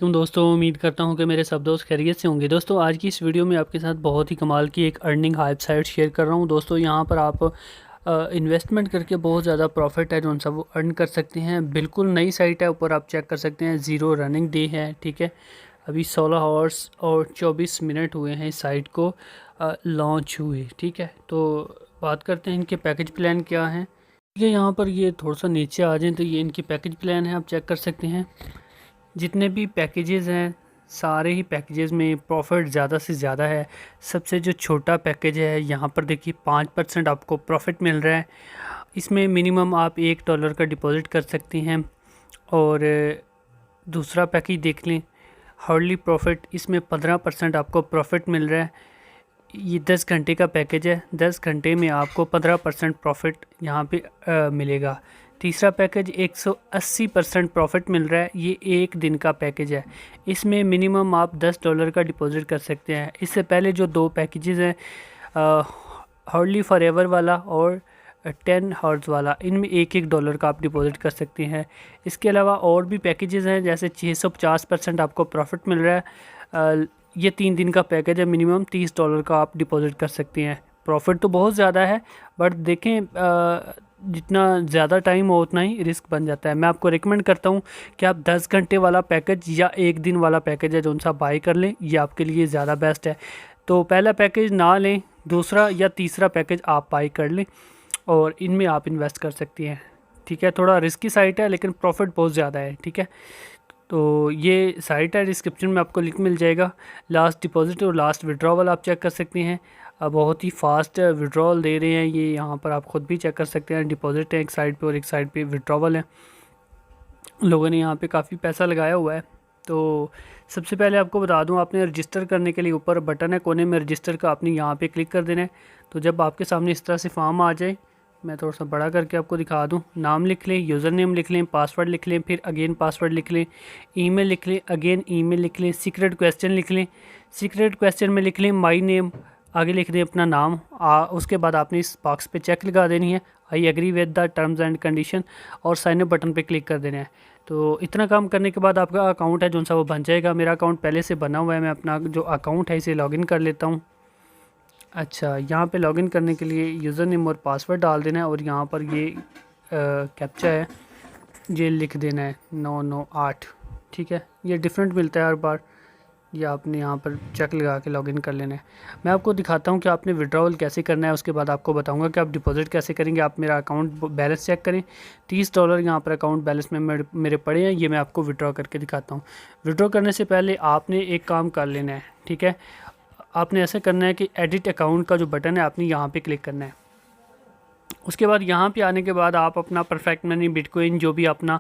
तुम दोस्तों, उम्मीद करता हूँ कि मेरे सब दोस्त खैरियत से होंगे। दोस्तों, आज की इस वीडियो में आपके साथ बहुत ही कमाल की एक अर्निंग वेबसाइट शेयर कर रहा हूँ। दोस्तों, यहाँ पर आप इन्वेस्टमेंट करके बहुत ज़्यादा प्रॉफिट है जो सब वो अर्न कर सकते हैं। बिल्कुल नई साइट है, ऊपर आप चेक कर सकते हैं। ज़ीरो रनिंग डे है, ठीक है। अभी 16 आवर्स और 24 मिनट हुए हैं इस साइट को लॉन्च हुए, ठीक है। तो बात करते हैं इनके पैकेज प्लान क्या हैं। ठीक है, यहाँ पर ये थोड़ा सा नीचे आ जाएँ तो ये इनकी पैकेज प्लान है, आप चेक कर सकते हैं। जितने भी पैकेजेस हैं सारे ही पैकेजेस में प्रॉफिट ज़्यादा से ज़्यादा है। सबसे जो छोटा पैकेज है यहाँ पर देखिए 5% आपको प्रॉफिट मिल रहा है। इसमें मिनिमम आप $1 का डिपॉज़िट कर सकते हैं। और दूसरा पैकेज देख लें, हार्डली प्रॉफिट, इसमें 15% आपको प्रॉफिट मिल रहा है। ये 10 घंटे का पैकेज है, 10 घंटे में आपको 15% प्रॉफिट यहाँ पे मिलेगा। तीसरा पैकेज 180% प्रॉफिट मिल रहा है, ये एक दिन का पैकेज है। इसमें मिनिमम आप $10 का डिपॉज़िट कर सकते हैं। इससे पहले जो दो पैकेजेस हैं, हार्डली फॉरएवर वाला और 10 हर्ट्ज़ वाला, इनमें $1 का आप डिपॉज़िट कर सकते हैं। इसके अलावा और भी पैकेजेस हैं, जैसे 650% आपको प्रॉफिट मिल रहा है। ये 3 दिन का पैकेज है, मिनिमम $30 का आप डिपॉज़िट कर सकते हैं। प्रॉफिट तो बहुत ज़्यादा है, बट देखें जितना ज़्यादा टाइम हो उतना ही रिस्क बन जाता है। मैं आपको रिकमेंड करता हूँ कि आप 10 घंटे वाला पैकेज या एक दिन वाला पैकेज है जो सा बाई कर लें, ये आपके लिए ज़्यादा बेस्ट है। तो पहला पैकेज ना लें, दूसरा या तीसरा पैकेज आप बाई कर लें और इनमें आप इन्वेस्ट कर सकती हैं, ठीक है। थोड़ा रिस्की साइट है लेकिन प्रॉफिट बहुत ज़्यादा है, ठीक है। तो ये साइट है, डिस्क्रिप्शन में आपको लिंक मिल जाएगा। लास्ट डिपॉजिट और लास्ट विड्रॉवल आप चेक कर सकते हैं। बहुत ही फास्ट विड्रॉवल दे रहे हैं ये, यहाँ पर आप ख़ुद भी चेक कर सकते हैं। डिपॉजिट है एक साइड पे और एक साइड पे विड्रॉवल है। लोगों ने यहाँ पे काफ़ी पैसा लगाया हुआ है। तो सबसे पहले आपको बता दूँ, आपने रजिस्टर करने के लिए ऊपर बटन है कोने में रजिस्टर का, आपने यहाँ पे क्लिक कर देना है। तो जब आपके सामने इस तरह से फॉर्म आ जाए, मैं थोड़ा सा बड़ा करके आपको दिखा दूं। नाम लिख लें, यूज़र नेम लिख लें, पासवर्ड लिख लें, फिर अगेन पासवर्ड लिख लें, ईमेल लिख लें, अगेन ईमेल लिख लें, सीक्रेट क्वेश्चन लिख लें। सीक्रेट क्वेश्चन में लिख लें माय नेम, आगे लिख दें अपना नाम। उसके बाद आपने इस बॉक्स पे चेक लगा देनी है, I agree with the terms and condition, और साइन अप बटन पे क्लिक कर देना है। तो इतना काम करने के बाद आपका अकाउंट है जो सा वो बन जाएगा। मेरा अकाउंट पहले से बना हुआ है, मैं अपना जो अकाउंट है इसे लॉगिन कर लेता हूँ। अच्छा, यहाँ पे लॉगिन करने के लिए यूज़र नेम और पासवर्ड डाल देना है और यहाँ पर ये कैप्चा है, ये लिख देना है 998, ठीक है। ये डिफरेंट मिलता है हर बार, ये आपने यहाँ पर चेक लगा के लॉगिन कर लेना है। मैं आपको दिखाता हूँ कि आपने विड्रॉवल कैसे करना है, उसके बाद आपको बताऊँगा कि आप डिपॉजिट कैसे करेंगे। आप मेरा अकाउंट बैलेंस चेक करें, $30 यहाँ पर अकाउंट बैलेंस में मेरे पड़े हैं। ये मैं आपको विड्रॉ करके दिखाता हूँ। विड्रॉ करने से पहले आपने एक काम कर लेना है, ठीक है। आपने ऐसे करना है कि एडिट अकाउंट का जो बटन है आपने यहाँ पे क्लिक करना है। उसके बाद यहाँ पे आने के बाद आप अपना परफेक्ट मनी, बिटकॉइन, जो भी अपना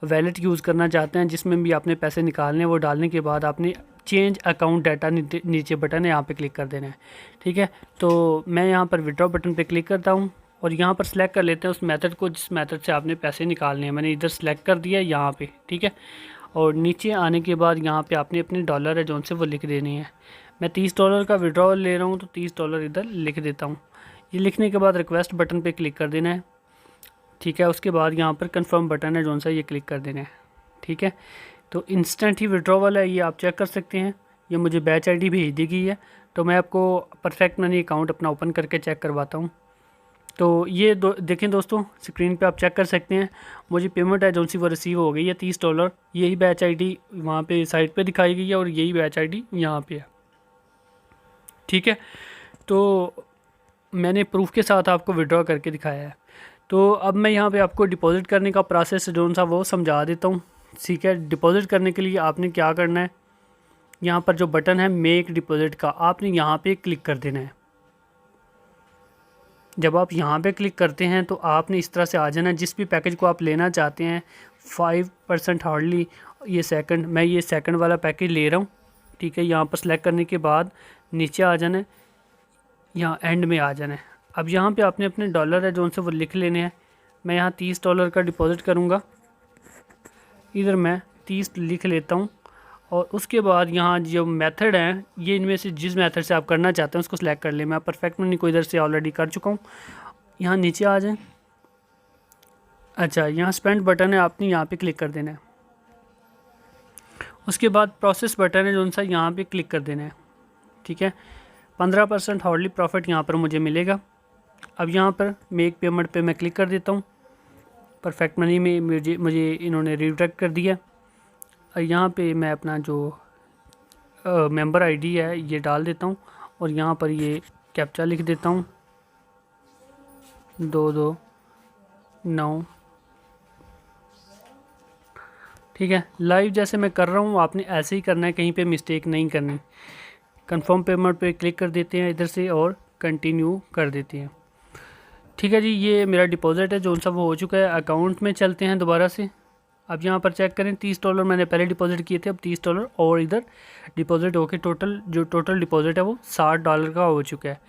वैलेट यूज़ करना चाहते हैं जिसमें भी आपने पैसे निकालने हैं, वो डालने के बाद आपने चेंज अकाउंट डाटा नीचे बटन है यहाँ पे क्लिक कर देना है, ठीक है। तो मैं यहाँ पर विड्रॉ बटन पे क्लिक करता हूँ और यहाँ पर सेलेक्ट कर लेते हैं उस मेथड को जिस मेथड से आपने पैसे निकालने हैं। मैंने इधर सेलेक्ट कर दिया यहाँ पे, ठीक है। और नीचे आने के बाद यहाँ पे आपने अपने डॉलर है जो से वो लिख देनी है। मैं $30 का विड्रॉल ले रहा हूँ तो $30 इधर लिख देता हूँ। ये लिखने के बाद रिक्वेस्ट बटन पे क्लिक कर देना है, ठीक है। उसके बाद यहाँ पर कंफर्म बटन है जो सा ये क्लिक कर देना है, ठीक है। तो इंस्टेंट ही विड्रॉवल है, ये आप चेक कर सकते हैं। ये मुझे बैच आईडी भेज दी गई है, तो मैं आपको परफेक्ट मनी अकाउंट अपना ओपन करके चेक करवाता हूँ। तो ये देखें दोस्तों, स्क्रीन पे आप चेक कर सकते हैं। मुझे पेमेंट है जो सी वो रिसीव हो गई है $30। यही बैच आईडी वहाँ पे साइट पे दिखाई गई है और यही बैच आईडी यहाँ पे है, ठीक है। तो मैंने प्रूफ के साथ आपको विड्रॉ करके दिखाया है। तो अब मैं यहाँ पे आपको डिपॉज़िट करने का प्रोसेस जो सा वो समझा देता हूँ, ठीक है। डिपॉज़िट करने के लिए आपने क्या करना है, यहाँ पर जो बटन है मेक डिपॉज़िट का, आपने यहाँ पे क्लिक कर देना है। जब आप यहाँ पे क्लिक करते हैं तो आपने इस तरह से आ जाना है। जिस भी पैकेज को आप लेना चाहते हैं 5% हार्डली, ये सेकंड, मैं ये सेकंड वाला पैकेज ले रहा हूँ, ठीक है। यहाँ पर सेलेक्ट करने के बाद नीचे आ जाना है, यहाँ एंड में आ जाना है। अब यहाँ पे आपने अपने डॉलर है जो उनसे वो लिख लेने हैं। मैं यहाँ $30 का डिपॉज़िट करूँगा, इधर मैं 30 लिख लेता हूँ। और उसके बाद यहाँ जो मेथड है, ये इनमें से जिस मेथड से आप करना चाहते हैं उसको सिलेक्ट कर लें। मैं परफेक्ट मनी को इधर से ऑलरेडी कर चुका हूँ। यहाँ नीचे आ जाएं। अच्छा, यहाँ स्पेंड बटन है, आपने यहाँ पे क्लिक कर देना है। उसके बाद प्रोसेस बटन है जो सा यहाँ पे क्लिक कर देना है। ठीक है, 15% हार्डली प्रॉफिट यहाँ पर मुझे मिलेगा। अब यहाँ पर मेक पेमेंट पे मैं क्लिक कर देता हूँ। परफेक्ट मनी में मुझे इन्होंने रिडायरेक्ट कर दिया। और यहाँ पे मैं अपना जो मेंबर आईडी है ये डाल देता हूँ और यहाँ पर ये कैप्चा लिख देता हूँ 229। ठीक है, लाइव जैसे मैं कर रहा हूँ आपने ऐसे ही करना है, कहीं पे मिस्टेक नहीं करनी। कंफर्म पेमेंट पे क्लिक कर देते हैं इधर से और कंटिन्यू कर देते हैं। ठीक है जी, ये मेरा डिपॉज़िट है जो सा वो हो चुका है। अकाउंट में चलते हैं दोबारा से। अब यहाँ पर चेक करें, $30 मैंने पहले डिपॉज़िट किए थे, अब $30 और इधर डिपॉज़िट होके टोटल डिपॉज़िट है वो $60 का हो चुका है।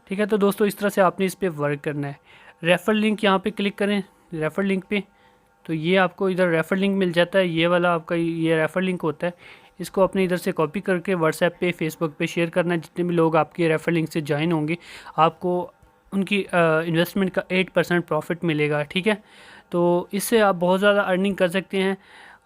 ठीक है, तो दोस्तों इस तरह से आपने इस पर वर्क करना है। रेफ़र लिंक यहाँ पे क्लिक करें, रेफ़र लिंक पे, तो ये आपको इधर रेफ़र लिंक मिल जाता है। ये वाला आपका ये रेफ़र लिंक होता है। इसको अपने इधर से कॉपी करके व्हाट्सएप पे, फेसबुक पे शेयर करना है। जितने भी लोग आपके रेफ़र लिंक से ज्वाइन होंगे आपको उनकी इन्वेस्टमेंट का 8% प्रॉफिट मिलेगा। ठीक है, तो इससे आप बहुत ज़्यादा अर्निंग कर सकते हैं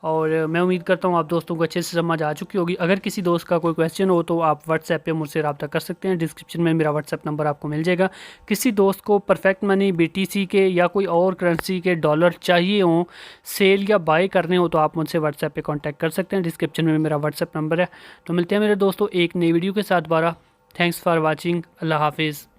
और मैं उम्मीद करता हूँ आप दोस्तों को अच्छे से समझ आ चुकी होगी। अगर किसी दोस्त का कोई क्वेश्चन हो तो आप व्हाट्सएप पे मुझसे रब्ता कर सकते हैं। डिस्क्रिप्शन में मेरा व्हाट्सएप नंबर आपको मिल जाएगा। किसी दोस्त को परफेक्ट मनी, BTC के या कोई और करेंसी के डॉलर चाहिए हो, सेल या बाय करने हो, तो आप मुझसे व्हाट्सएप पर कॉन्टैक्ट कर सकते हैं। डिस्क्रिप्शन में मेरा व्हाट्सएप नंबर है। तो मिलते हैं मेरे दोस्तों एक नई वीडियो के साथ दोबारा। Thanks for watching. अल्लाह हाफिज़।